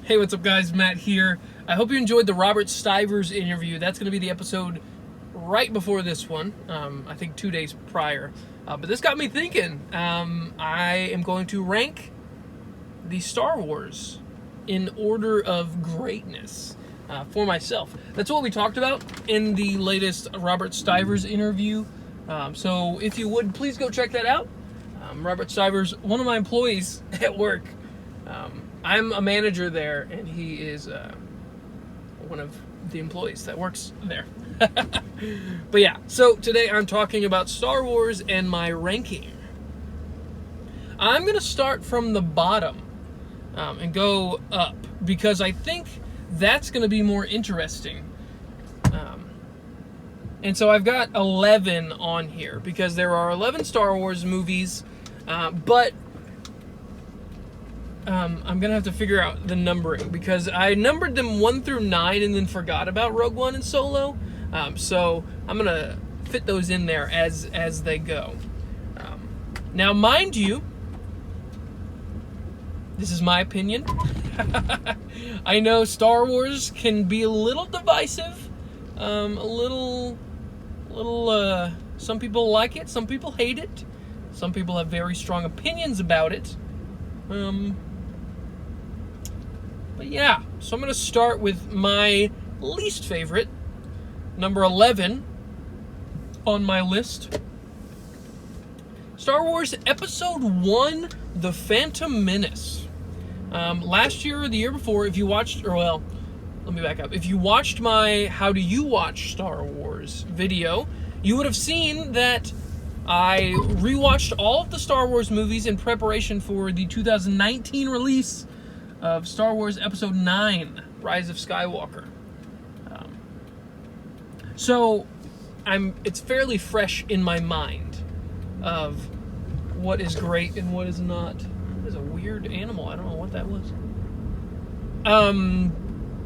Hey, what's up, guys? Matt here. I hope you enjoyed the Robert Stivers interview. That's going to be the episode right before this one, I think 2 days prior. But this got me thinking. I am going to rank the Star Wars in order of greatness for myself. That's what we talked about in the latest Robert Stivers interview. So if you would, please go check that out. Robert Stivers, one of my employees at work. I'm a manager there, and he is one of the employees that works there. But yeah, so today I'm talking about Star Wars and my ranking. I'm going to start from the bottom and go up, because I think that's going to be more interesting. And so I've got 11 on here, because there are 11 Star Wars movies, but I'm going to have to figure out the numbering, because I numbered them 1 through 9 and then forgot about Rogue One and Solo. So I'm going to fit those in there as they go. Now, mind you, this is my opinion. I know Star Wars can be a little divisive, some people like it, some people hate it, some people have very strong opinions about it. But yeah, so I'm going to start with my least favorite, number 11 on my list. Star Wars Episode 1, The Phantom Menace. Last year or the year before, if you watched, let me back up. If you watched my How Do You Watch Star Wars video, you would have seen that I rewatched all of the Star Wars movies in preparation for the 2019 release of Star Wars Episode 9, Rise of Skywalker. So it's fairly fresh in my mind of what is great and what is not. There's a weird animal. I don't know what that was.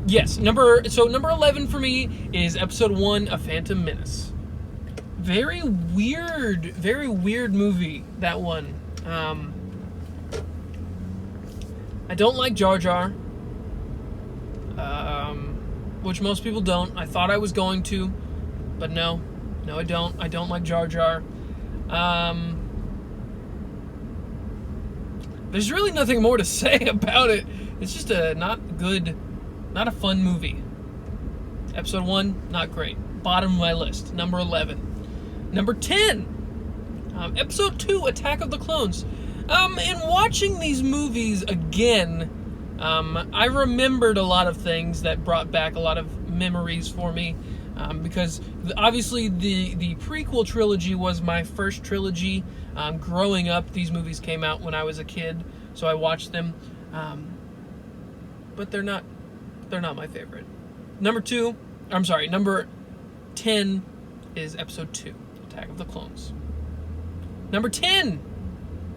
Yes, number 11 for me is Episode 1, A Phantom Menace. Very weird movie, that one. I don't like Jar Jar, which most people don't. I thought I was going to, but no, I don't. I don't like Jar Jar. There's really nothing more to say about it. It's just not a fun movie. Episode 1, not great. Bottom of my list, number 11. Number 10, Episode 2, Attack of the Clones. In watching these movies again, I remembered a lot of things that brought back a lot of memories for me, because obviously the prequel trilogy was my first trilogy. Growing up, these movies came out when I was a kid, so I watched them, but they're not my favorite. Number 10 is Episode 2, Attack of the Clones. Number 10,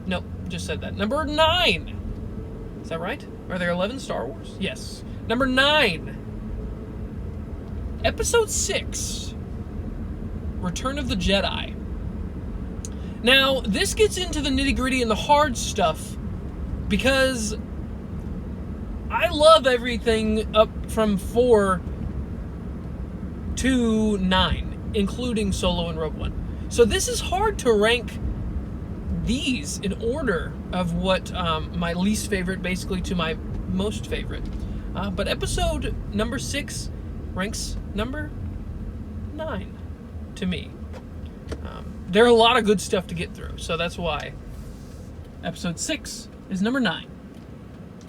no, just said that. Number 9, is that right? Are there 11 Star Wars? Yes. Number 9, Episode 6, Return of the Jedi. Now, this gets into the nitty-gritty and the hard stuff, because I love everything up from 4 to 9, including Solo and Rogue One. So this is hard to rank these in order of what my least favorite basically to my most favorite. But episode number 6 ranks number 9 to me. There are a lot of good stuff to get through, so that's why episode 6 is number 9,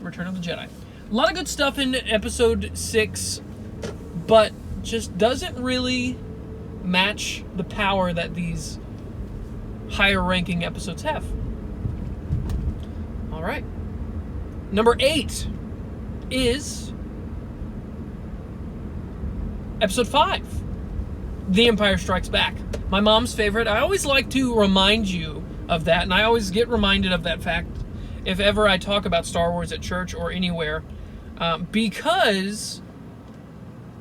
Return of the Jedi. A lot of good stuff in episode 6, but just doesn't really match the power that these higher ranking episodes have. All right. Number 8 is episode 5, The Empire Strikes Back. My mom's favorite. I always like to remind you of that, and I always get reminded of that fact if ever I talk about Star Wars at church or anywhere, because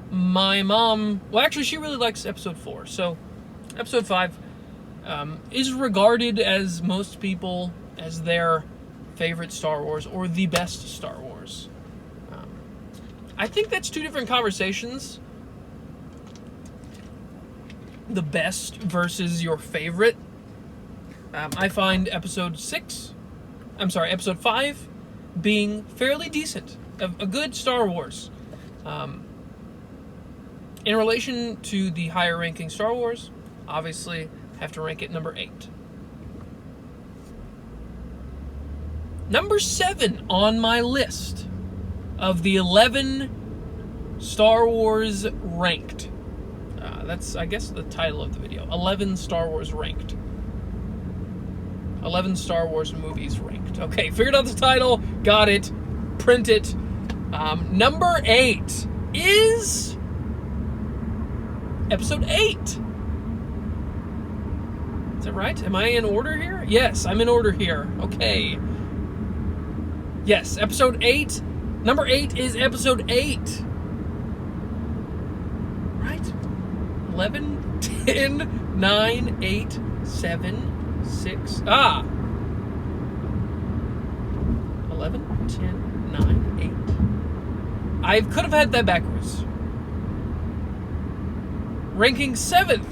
my mom, well, actually, she really likes episode 4. So episode 5 is regarded as most people as their favorite Star Wars or the best Star Wars. I think that's two different conversations. The best versus your favorite. I find episode 5 being fairly decent. A good Star Wars. In relation to the higher ranking Star Wars, obviously have to rank it number 8. Number 7 on my list of the 11 Star Wars ranked. That's, I guess, the title of the video. 11 Star Wars ranked. 11 Star Wars movies ranked. Okay, figured out the title. Got it. Print it. Number 8 is Episode 8. Is that right? Am I in order here? Yes, I'm in order here. Okay. Yes, Episode 8. Number 8 is Episode 8. Right? 11, 10, 9, 8, 7, 6. 11, 10, 9, 8. I could have had that backwards. Ranking 7th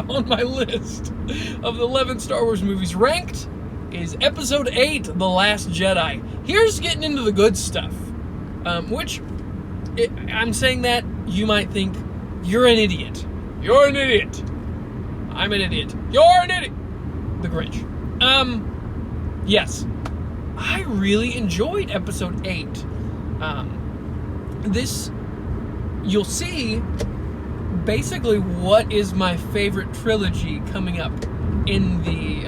on my list of the 11 Star Wars movies ranked is Episode 8, The Last Jedi. Here's getting into the good stuff. I'm saying that you might think, you're an idiot. You're an idiot. I'm an idiot. You're an idiot. The Grinch. Yes. I really enjoyed Episode 8. You'll see basically what is my favorite trilogy coming up in the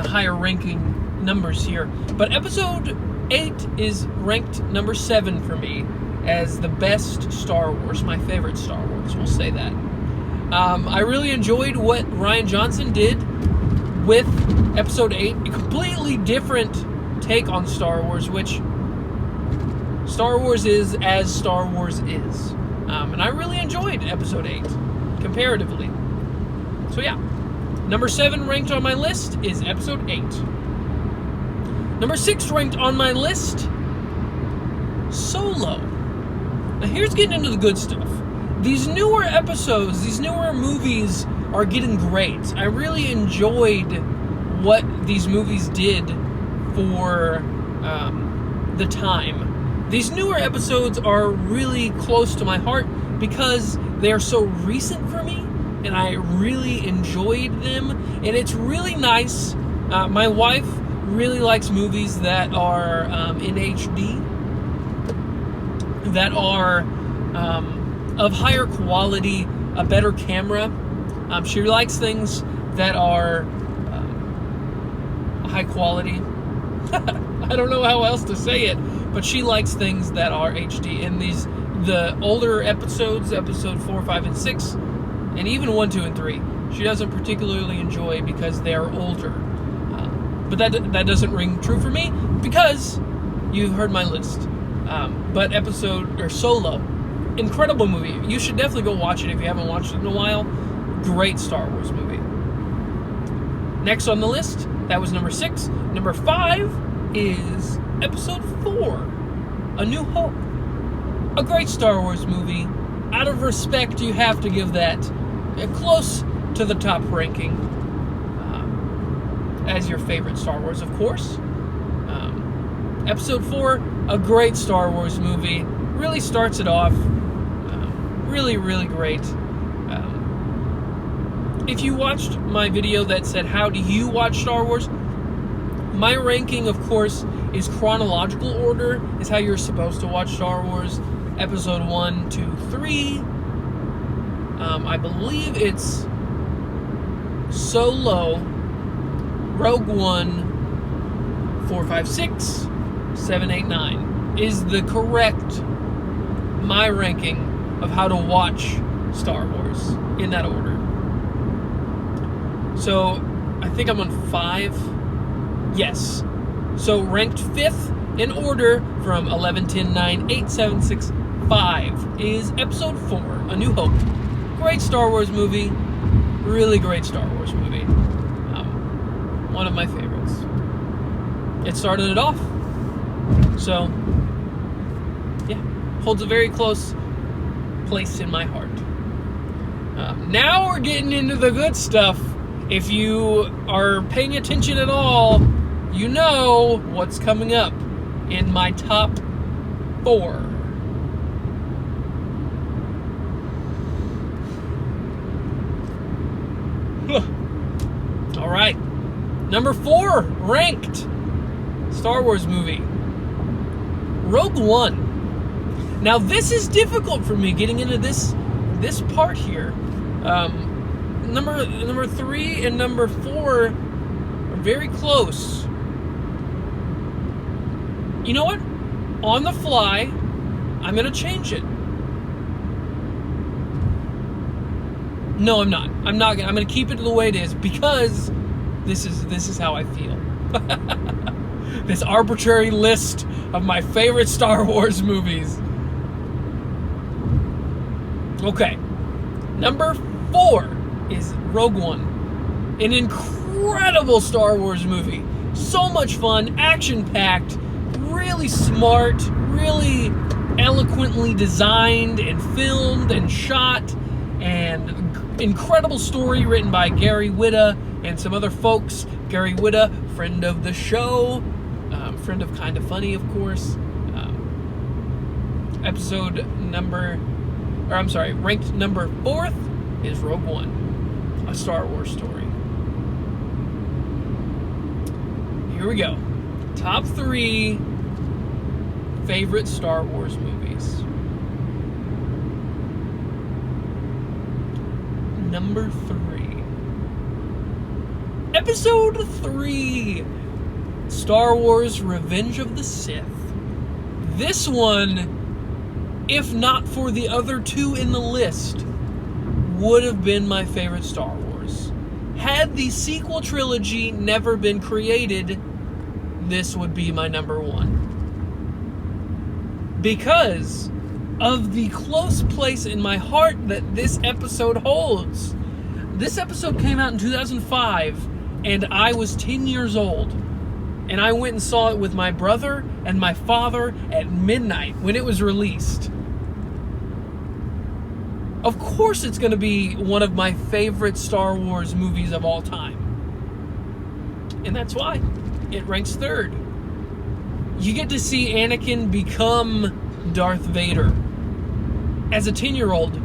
higher ranking numbers here. But Episode 8 is ranked number 7 for me as the best Star Wars, my favorite Star Wars, we'll say that. I really enjoyed what Rian Johnson did with Episode 8, a completely different take on Star Wars, which Star Wars is as Star Wars is. And I really enjoyed Episode 8, comparatively. So yeah, number 7 ranked on my list is Episode 8. Number 6 ranked on my list, Solo. Now here's getting into the good stuff. These newer episodes, these newer movies are getting great. I really enjoyed what these movies did for the time. These newer episodes are really close to my heart because they are so recent for me, and I really enjoyed them. And it's really nice. My wife really likes movies that are in HD, that are of higher quality, a better camera. She likes things that are high quality. I don't know how else to say it, but she likes things that are HD. And the older episodes, episode 4, 5, and 6, and even 1, 2, and 3, she doesn't particularly enjoy because they are older. But that doesn't ring true for me because you've heard my list. But Solo, incredible movie. You should definitely go watch it if you haven't watched it in a while. Great Star Wars movie. Next on the list, that was number 6. Number 5 is Episode 4, A New Hope. A great Star Wars movie. Out of respect, you have to give that close to the top ranking as your favorite Star Wars, of course. Episode 4, a great Star Wars movie. Really starts it off. Really, really great. If you watched my video that said, how do you watch Star Wars? My ranking, of course, is chronological order, is how you're supposed to watch Star Wars. Episode 1, 2, 3. I believe it's Solo, Rogue One, 4, 5, 6, 7, 8, 9 is the correct, my ranking of how to watch Star Wars in that order. So, I think I'm on 5. Yes. So, ranked 5th in order from 11, 10, 9, 8, 7, 6, 5 is Episode 4, A New Hope. Great Star Wars movie. Really great Star Wars movie. One of my favorites. It started it off. So, yeah, holds a very close place in my heart. Now we're getting into the good stuff. If you are paying attention at all, you know what's coming up in my top 4. All right. Number 4 ranked Star Wars movie, Rogue One. Now this is difficult for me getting into this part here. Number 3 and number 4 are very close. You know what? On the fly, I'm gonna change it. No, I'm not. I'm gonna keep it the way it is because this is how I feel. This arbitrary list of my favorite Star Wars movies. Okay. Number 4 is Rogue One. An incredible Star Wars movie. So much fun, action-packed, really smart, really eloquently designed and filmed and shot, and incredible story written by Gary Whitta and some other folks. Gary Whitta, friend of the show, friend of Kinda Funny, of course. Ranked number 4th is Rogue One, a Star Wars story. Here we go. Top 3 favorite Star Wars movies. Number 3. Episode 3. Star Wars Revenge of the Sith. This one, if not for the other 2 in the list, would have been my favorite Star Wars. Had the sequel trilogy never been created, this would be my number 1. Because of the close place in my heart that this episode holds. This episode came out in 2005, and I was 10 years old. And I went and saw it with my brother and my father at midnight when it was released. Of course it's going to be one of my favorite Star Wars movies of all time. And that's why it ranks 3rd. You get to see Anakin become Darth Vader. As a 10-year-old,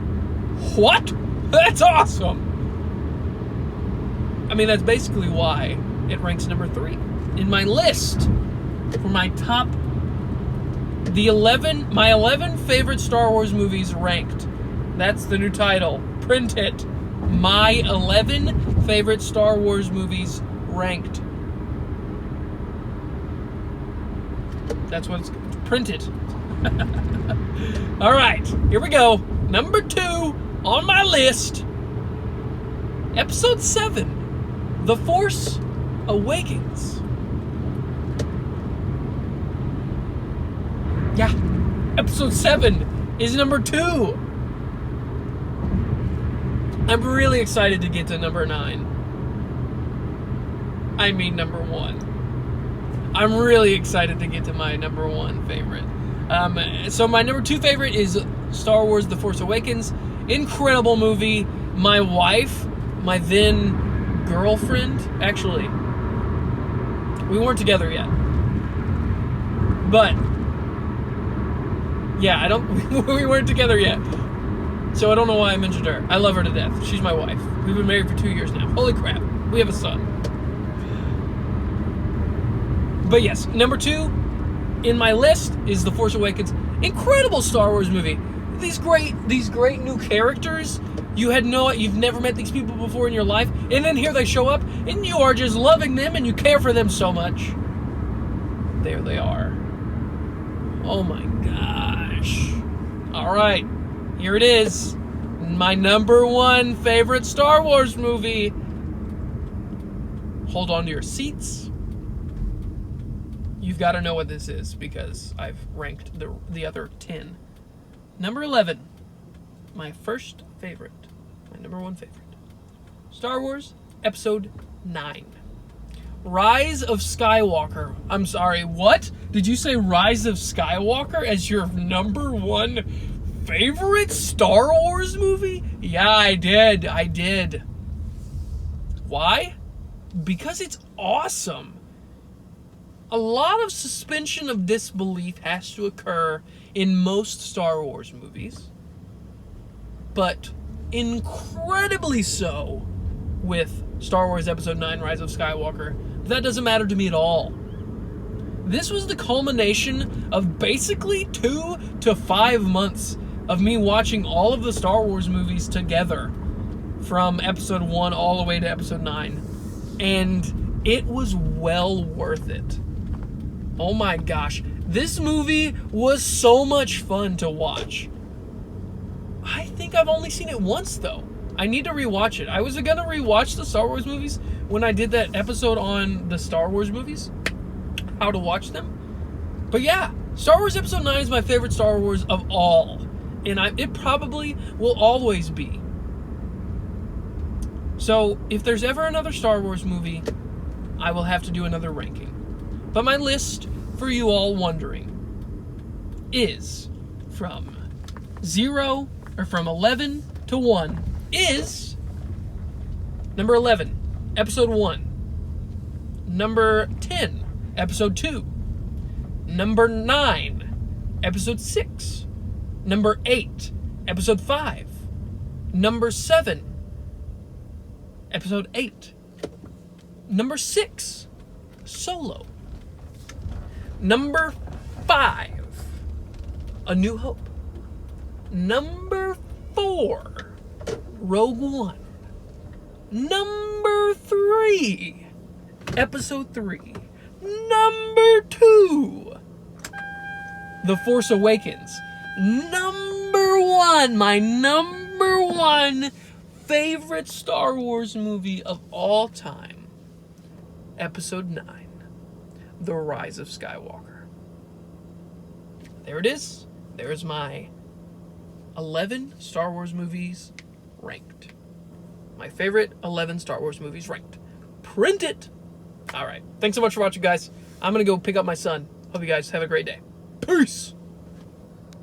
what? That's awesome! I mean, that's basically why it ranks number 3 in my list for my top, my 11 favorite Star Wars movies ranked. That's the new title. Print it. My 11 favorite Star Wars movies ranked. That's what it's printed. All right, here we go. Number 2 on my list. Episode 7, The Force Awakens. Yeah, Episode 7 is number 2. I'm really excited to get to number 9. I mean number 1. I'm really excited to get to my number 1 favorite. So my number 2 favorite is Star Wars The Force Awakens. Incredible movie. My wife, my then girlfriend, actually, we weren't together yet. But, yeah, we weren't together yet. So I don't know why I mentioned her. I love her to death. She's my wife. We've been married for 2 years now. Holy crap. We have a son. But yes, number 2 in my list is The Force Awakens. Incredible Star Wars movie. These great new characters. You've never met these people before in your life, and then here they show up, and you are just loving them, and you care for them so much. There they are. Oh my gosh. All right, here it is. My number 1 favorite Star Wars movie. Hold on to your seats. You've got to know what this is because I've ranked the other 10. Number 11, my first favorite, my number 1 favorite. Star Wars Episode 9. Rise of Skywalker. I'm sorry, what? Did you say Rise of Skywalker as your number one favorite Star Wars movie? Yeah, I did. Why? Because it's awesome. A lot of suspension of disbelief has to occur in most Star Wars movies, but incredibly so with Star Wars Episode 9, Rise of Skywalker. That doesn't matter to me at all. This was the culmination of basically 2 to 5 months of me watching all of the Star Wars movies together from Episode 1 all the way to Episode 9. And it was well worth it. Oh my gosh. This movie was so much fun to watch. I think I've only seen it once, though. I need to rewatch it. I was going to rewatch the Star Wars movies when I did that episode on the Star Wars movies, how to watch them. But yeah, Star Wars Episode 9 is my favorite Star Wars of all. And it probably will always be. So, if there's ever another Star Wars movie, I will have to do another ranking. But my list, for you all wondering, is from 11 to 1 is number 11, Episode 1. Number 10, Episode 2. Number 9, Episode 6. Number 8, Episode 5. Number 7, Episode 8. Number 6, Solo. Number 5, A New Hope. Number 4, Rogue One. Number 3, Episode 3. Number 2, The Force Awakens. Number 1, my number 1 favorite Star Wars movie of all time, Episode 9, The Rise of Skywalker. There it is. There's my 11 Star Wars movies ranked. My favorite 11 Star Wars movies ranked. Print it! Alright, thanks so much for watching, guys. I'm going to go pick up my son. Hope you guys have a great day. Peace!